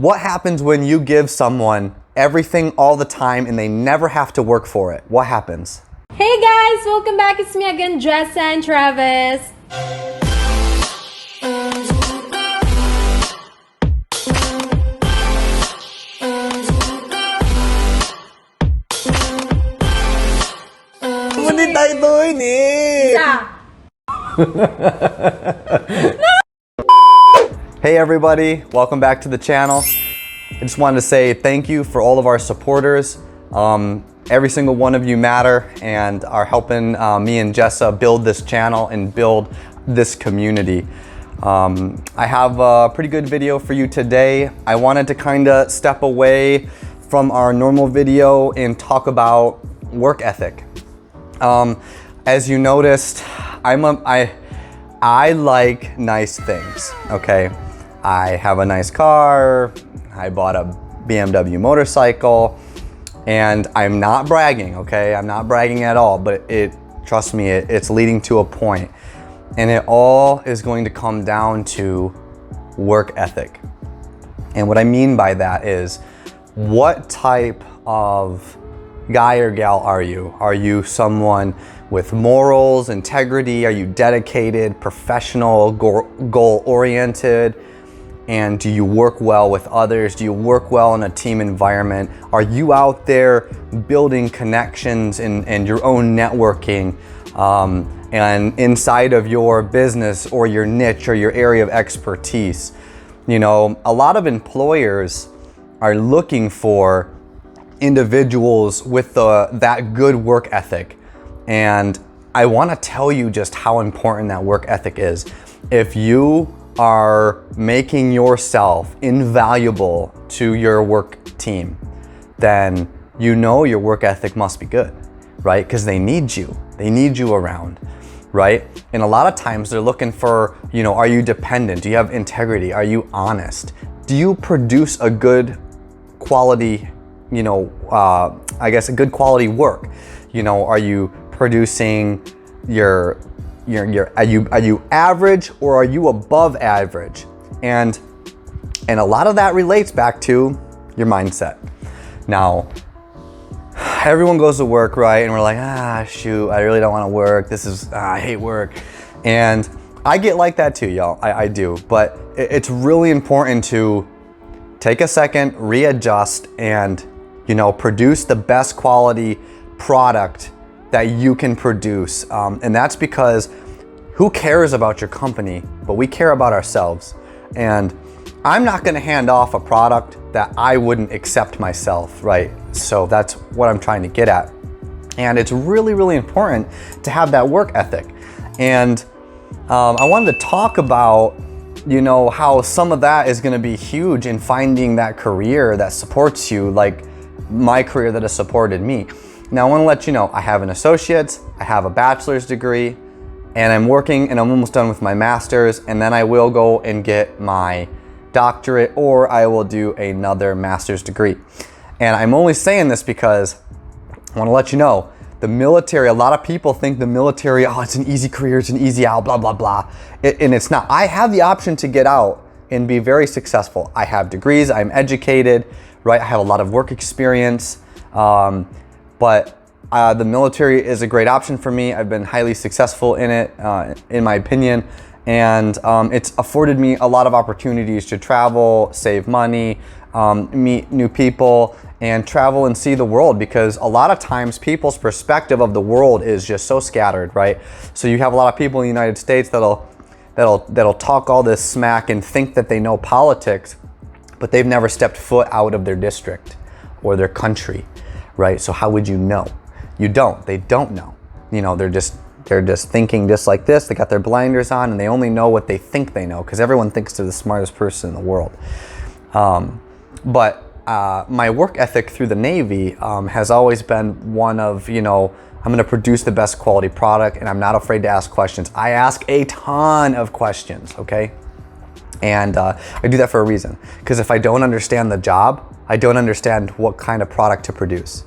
What happens when you give someone everything all the time and they never have to work for it? What happens? Hey guys, welcome back. It's me again, Jessa and Travis. Hindi tayo doon eh! Hey everybody, welcome back to the channel. I just wanted to say thank you for all of our supporters. Every single one of you matter and are helping me and Jessa build this channel and build this community. I have a pretty good video for you today. I wanted to kind of step away from our normal video and talk about work ethic. As you noticed, I like nice things, okay? I have a nice car, I bought a BMW motorcycle, and I'm not bragging, okay? I'm not bragging at all, but trust me, it's leading to a point. And it all is going to come down to work ethic. And what I mean by that is, what type of guy or gal are you? Are you someone with morals, integrity? Are you dedicated, professional, goal-oriented? And do you work well with others? Do you work well in a team environment? Are you out there building connections and your own networking and inside of your business or your niche or your area of expertise? You know, a lot of employers are looking for individuals with that good work ethic. And I want to tell you just how important that work ethic is. If you are making yourself invaluable to your work team, then you know your work ethic must be good, right? Because they need you. They need you around, right? And a lot of times they're looking for, you know, are you dependent? Do you have integrity? Are you honest? Do you produce a good quality, you know, I guess a good quality work? You know, are you producing are you average or are you above average? And a lot of that relates back to your mindset. Now, everyone goes to work, right? And we're like, shoot, I really don't want to work. I hate work. And I get like that too, y'all. I do. But it's really important to take a second, readjust, and, you know, produce the best quality product that you can produce. And that's because who cares about your company? But we care about ourselves. And I'm not gonna hand off a product that I wouldn't accept myself, right? So that's what I'm trying to get at. And it's really, really important to have that work ethic. And I wanted to talk about, you know, how some of that is gonna be huge in finding that career that supports you, like my career that has supported me. Now I wanna let you know, I have an associate's, I have a bachelor's degree, and I'm working and I'm almost done with my master's, and then I will go and get my doctorate, or I will do another master's degree. And I'm only saying this because I wanna let you know, the military, a lot of people think the military, oh, it's an easy career, it's an easy out, blah, blah, blah. And it's not. I have the option to get out and be very successful. I have degrees, I'm educated, right? I have a lot of work experience, but the military is a great option for me. I've been highly successful in it, in my opinion. And it's afforded me a lot of opportunities to travel, save money, meet new people, and travel and see the world, because a lot of times people's perspective of the world is just so scattered, right? So you have a lot of people in the United States that'll talk all this smack and think that they know politics, but they've never stepped foot out of their district or their country, right? So how would you know? You don't. They don't know. You know, they're just thinking just like this. They got their blinders on and they only know what they think they know, because everyone thinks they're the smartest person in the world. But my work ethic through the Navy has always been one of, you know, I'm gonna produce the best quality product and I'm not afraid to ask questions. I ask a ton of questions, okay? And I do that for a reason, because if I don't understand the job, I don't understand what kind of product to produce.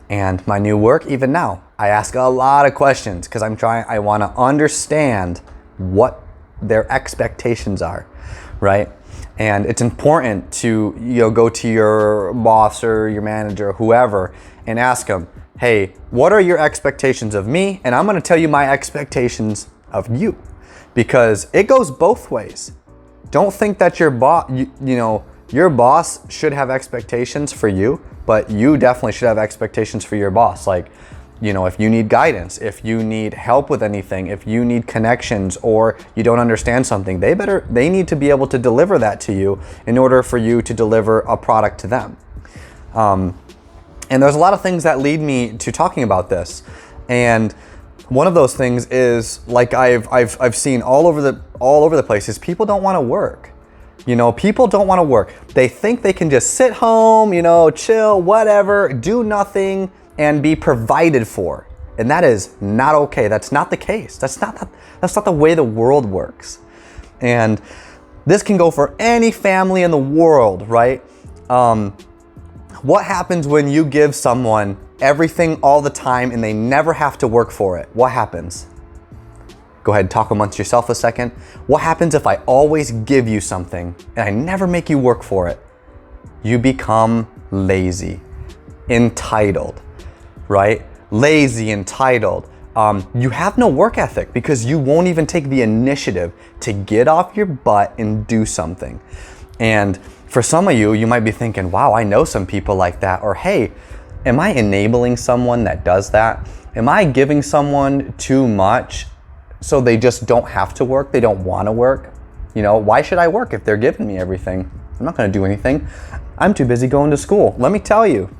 And my new work, even now, I ask a lot of questions because I want to understand what their expectations are, right? And it's important to go to your boss or your manager, whoever, and ask them, hey, what are your expectations of me? And I'm gonna tell you my expectations of you, because it goes both ways. Don't think that your boss should have expectations for you, but you definitely should have expectations for your boss. Like, if you need guidance, if you need help with anything, if you need connections, or you don't understand something, they need to be able to deliver that to you in order for you to deliver a product to them. And there's a lot of things that lead me to talking about this. And one of those things is, like I've seen all over the place, is people don't want to work. People don't want to work. They think they can just sit home, chill, whatever, do nothing, and be provided for. And that is not okay. That's not the case. That's not the way the world works. And this can go for any family in the world, right? What happens when you give someone everything all the time and they never have to work for it? What happens? Go ahead and talk amongst yourself a second. What happens if I always give you something and I never make you work for it? You become lazy, entitled, right? Lazy, entitled. You have no work ethic because you won't even take the initiative to get off your butt and do something. And for some of you, you might be thinking, wow, I know some people like that. Or, hey, am I enabling someone that does that? Am I giving someone too much so they just don't have to work? They don't want to work? Why should I work if they're giving me everything? I'm not going to do anything. I'm too busy going to school. Let me tell you,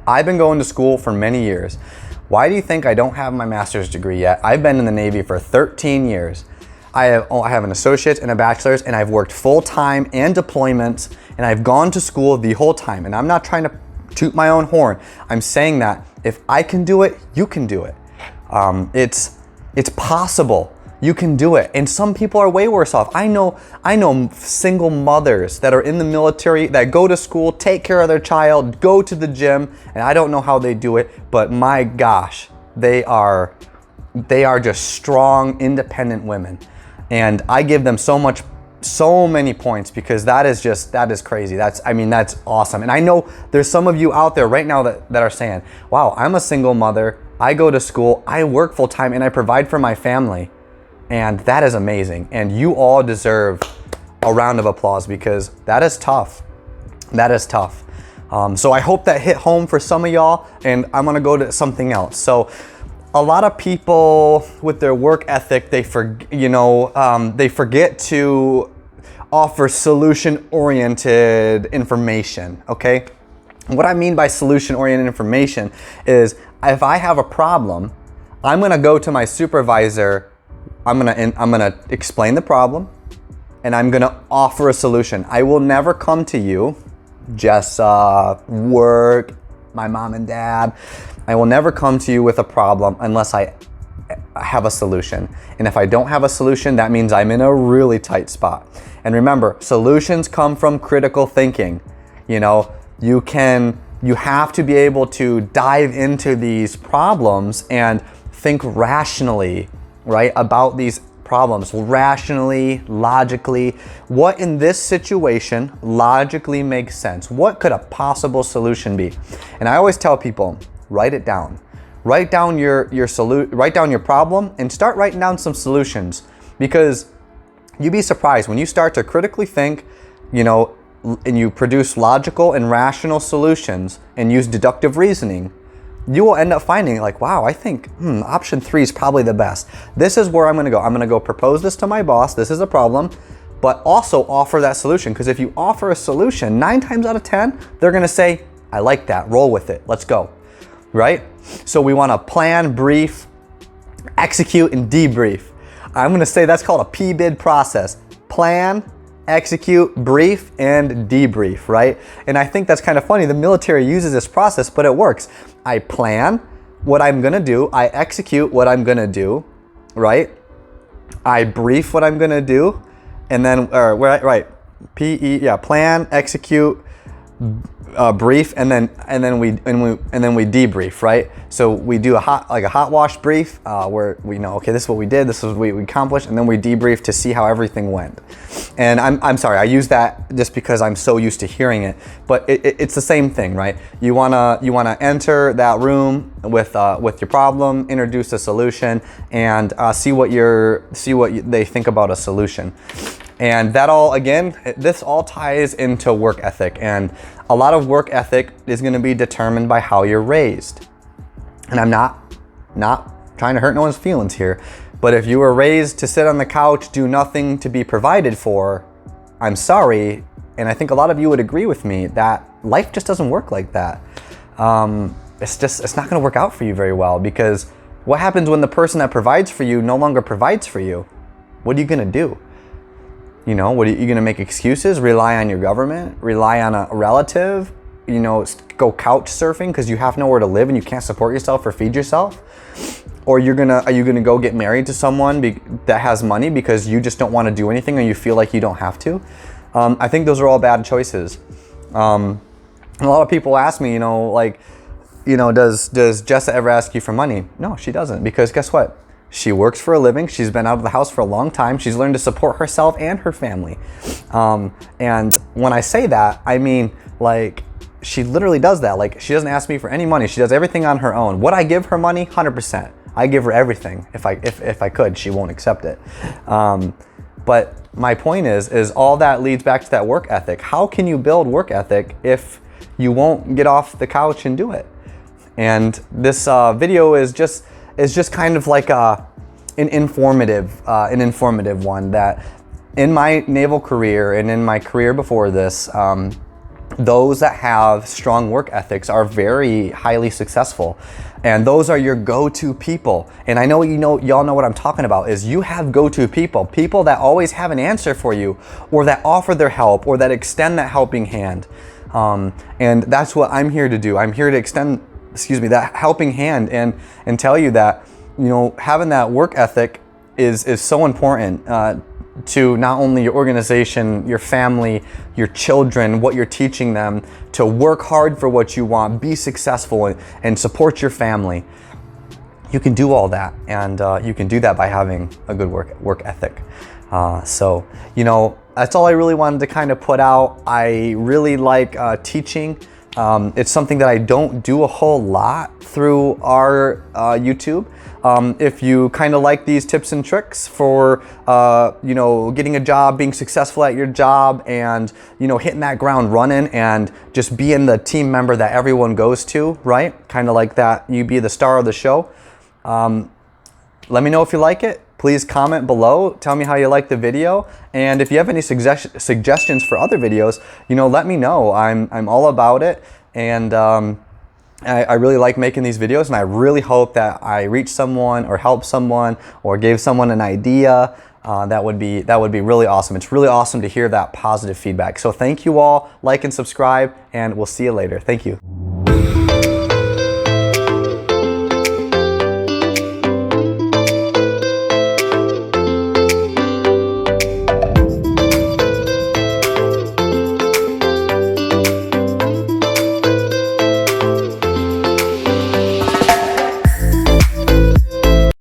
I've been going to school for many years. Why do you think I don't have my master's degree yet? I've been in the Navy for 13 years. I have an associate's and a bachelor's, and I've worked full-time and deployments, and I've gone to school the whole time. And I'm not trying to toot my own horn. I'm saying that if I can do it, you can do it. It's possible. You can do it. And some people are way worse off. I know single mothers that are in the military that go to school, take care of their child, go to the gym, and I don't know how they do it, but my gosh, they are just strong, independent women. And I give them so many points, because that is crazy. That's awesome. And I know there's some of you out there right now that are saying, wow, I'm a single mother, I go to school, I work full time, and I provide for my family. And that is amazing. And you all deserve a round of applause, because that is tough. That is tough. So I hope that hit home for some of y'all, and I'm gonna go to something else. So a lot of people with their work ethic, they forget to offer solution-oriented information, okay? What I mean by solution-oriented information is, if I have a problem, I'm gonna go to my supervisor, I'm gonna explain the problem, and I'm gonna offer a solution. I will never come to you, Jessa, work, my mom and dad. I will never come to you with a problem unless I have a solution. And if I don't have a solution, that means I'm in a really tight spot. And remember, solutions come from critical thinking. You have to be able to dive into these problems and think rationally, right, about these problems, rationally, logically. What in this situation logically makes sense? What could a possible solution be? And I always tell people, write it down. Write down your problem and start writing down some solutions, because you'd be surprised when you start to critically think, and you produce logical and rational solutions and use deductive reasoning, you will end up finding, like, wow, I think option 3 is probably the best. This is where I'm gonna go. I'm gonna go propose this to my boss. This is a problem, but also offer that solution. Because if you offer a solution, 9 times out of 10, they're gonna say, I like that, roll with it, let's go, right? So we wanna plan, brief, execute, and debrief. I'm gonna say that's called a PBID process. Plan, execute, brief, and debrief, right? And I think that's kind of funny. The military uses this process, but it works. I plan what I'm gonna do, I execute what I'm gonna do, right? I brief what I'm gonna do, and then, plan, execute, brief, and then we debrief, right? So we do a hot wash brief where we know, okay, this is what we did, this is what we accomplished, and then we debrief to see how everything went. And I'm sorry, I use that just because I'm so used to hearing it, but it's the same thing, right? You wanna enter that room with your problem, introduce a solution, and see what they think about a solution. And that all, again, this all ties into work ethic, and a lot of work ethic is going to be determined by how you're raised. And I'm not trying to hurt no one's feelings here, but if you were raised to sit on the couch, do nothing, to be provided for, I'm sorry, and I think a lot of you would agree with me that life just doesn't work like that. It's not going to work out for you very well, because what happens when the person that provides for you no longer provides for you? What are you going to do? You know, what are you going to make excuses? Rely on your government? Rely on a relative? You know, go couch surfing because you have nowhere to live and you can't support yourself or feed yourself? Or are you gonna go get married to someone that has money because you just don't want to do anything or you feel like you don't have to? I think those are all bad choices. And a lot of people ask me, does Jessa ever ask you for money? No, she doesn't, because guess what? She works for a living. She's been out of the house for a long time. She's learned to support herself and her family. And when I say that, I mean, like, she literally does that. Like, she doesn't ask me for any money. She does everything on her own. Would I give her money? 100%. I give her everything. If I could, she won't accept it. But my point is all that leads back to that work ethic. How can you build work ethic if you won't get off the couch and do it? And this video is just kind of like an informative one, that in my naval career and in my career before this, those that have strong work ethics are very highly successful. And those are your go-to people. And I know y'all know what I'm talking about, is you have go-to people that always have an answer for you, or that offer their help, or that extend that helping hand. And that's what I'm here to do. I'm here to extend that helping hand and tell you that, having that work ethic is so important to not only your organization, your family, your children, what you're teaching them, to work hard for what you want, be successful, and support your family. You can do all that, and you can do that by having a good work ethic. So that's all I really wanted to kind of put out. I really like teaching. It's something that I don't do a whole lot through our YouTube. If you kind of like these tips and tricks for, getting a job, being successful at your job, and, hitting that ground running and just being the team member that everyone goes to, right? Kind of like that, you be the star of the show. Let me know if you like it. Please comment below. Tell me how you like the video. And if you have any suggestions for other videos, let me know. I'm all about it. And I really like making these videos, and I really hope that I reach someone or help someone or gave someone an idea. That would be really awesome. It's really awesome to hear that positive feedback. So thank you all. Like and subscribe, and we'll see you later. Thank you.